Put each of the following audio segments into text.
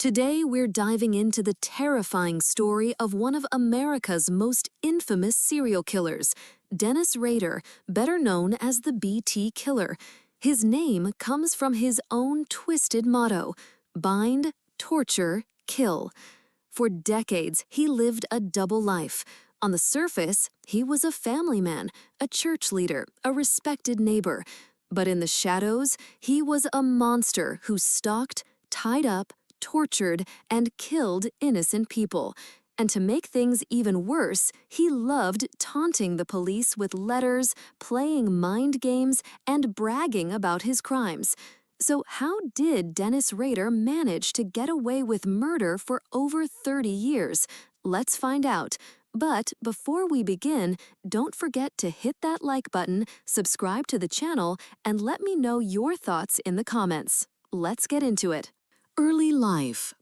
Today, we're diving into the terrifying story of one of America's most infamous serial killers, Dennis Rader, better known as the BT Killer. His name comes from his own twisted motto: bind, torture, kill. For decades, he lived a double life. On the surface, he was a family man, a church leader, a respected neighbor. But in the shadows, he was a monster who stalked, tied up, tortured, and killed innocent people. And to make things even worse, he loved taunting the police with letters, playing mind games, and bragging about his crimes. So how did Dennis Rader manage to get away with murder for over 30 years? Let's find out. But before we begin, don't forget to hit that like button, subscribe to the channel, and let me know your thoughts in the comments. Let's get into it. Early life.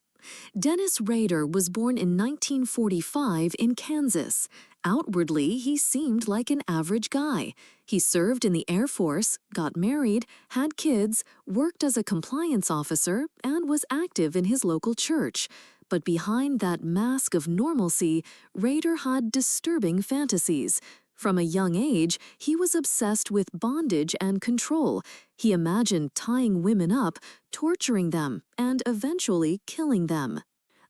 Dennis Rader was born in 1945 in Kansas. Outwardly, he seemed like an average guy. He served in the Air Force, got married, had kids, worked as a compliance officer, and was active in his local church. But behind that mask of normalcy, Rader had disturbing fantasies. From a young age, he was obsessed with bondage and control. He imagined tying women up, torturing them, and eventually killing them.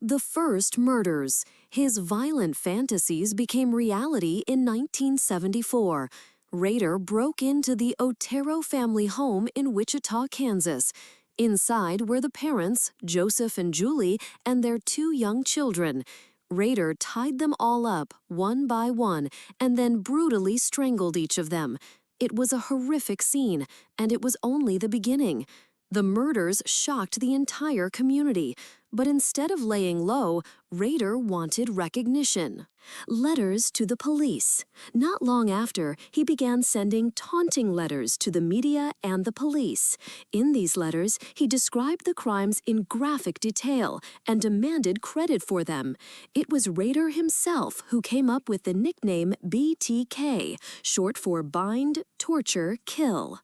The first murders. His violent fantasies became reality in 1974. Rader broke into the Otero family home in Wichita, Kansas. Inside were the parents, Joseph and Julie, and their two young children. Rader tied them all up, one by one, and then brutally strangled each of them. It was a horrific scene, and it was only the beginning. The murders shocked the entire community, but instead of laying low, Rader wanted recognition. Letters to the police. Not long after, he began sending taunting letters to the media and the police. In these letters, he described the crimes in graphic detail and demanded credit for them. It was Rader himself who came up with the nickname BTK, short for bind, torture, kill.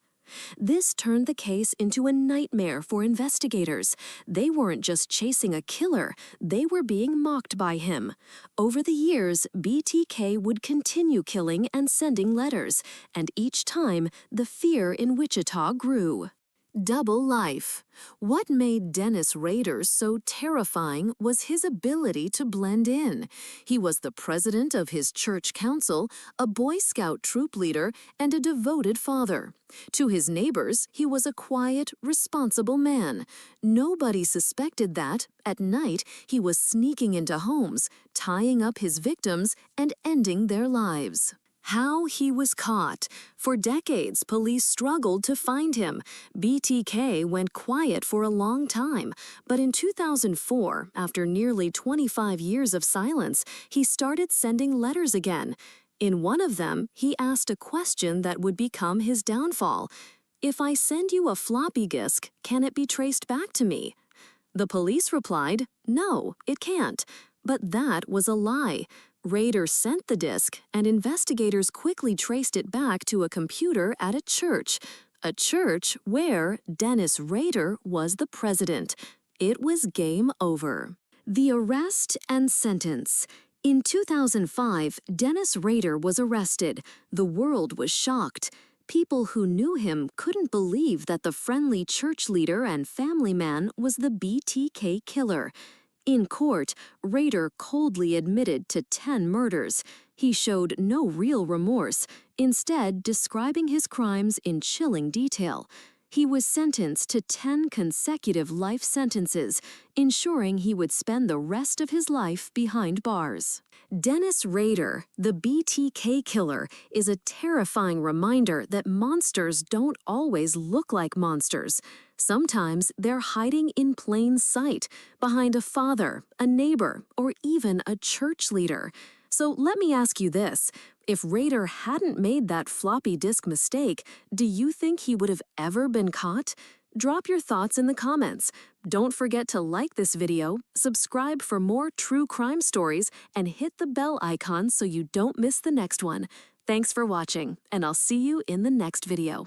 This turned the case into a nightmare for investigators. They weren't just chasing a killer, they were being mocked by him. Over the years, BTK would continue killing and sending letters, and each time, the fear in Wichita grew. Double life. What made Dennis Rader so terrifying was his ability to blend in. He was the president of his church council, a Boy Scout troop leader, and a devoted father. To his neighbors, he was a quiet, responsible man. Nobody suspected that, at night, he was sneaking into homes, tying up his victims, and ending their lives. How he was caught. For decades, police struggled to find him. BTK went quiet for a long time, but in 2004, after nearly 25 years of silence, he started sending letters again. In one of them, he asked a question that would become his downfall. "If I send you a floppy disk, can it be traced back to me?" The police replied, "No, it can't." But that was a lie. Rader sent the disk, and investigators quickly traced it back to a computer at a church where Dennis Rader was the president. It was game over. The arrest and sentence. In 2005, Dennis Rader was arrested. The world was shocked. People who knew him couldn't believe that the friendly church leader and family man was the BTK Killer. In court, Rader coldly admitted to 10 murders. He showed no real remorse, instead describing his crimes in chilling detail. He was sentenced to 10 consecutive life sentences, ensuring he would spend the rest of his life behind bars. Dennis Rader, the BTK Killer, is a terrifying reminder that monsters don't always look like monsters. Sometimes they're hiding in plain sight, behind a father, a neighbor, or even a church leader. So let me ask you this. If Rader hadn't made that floppy disk mistake, do you think he would have ever been caught? Drop your thoughts in the comments. Don't forget to like this video, subscribe for more true crime stories, and hit the bell icon so you don't miss the next one. Thanks for watching, and I'll see you in the next video.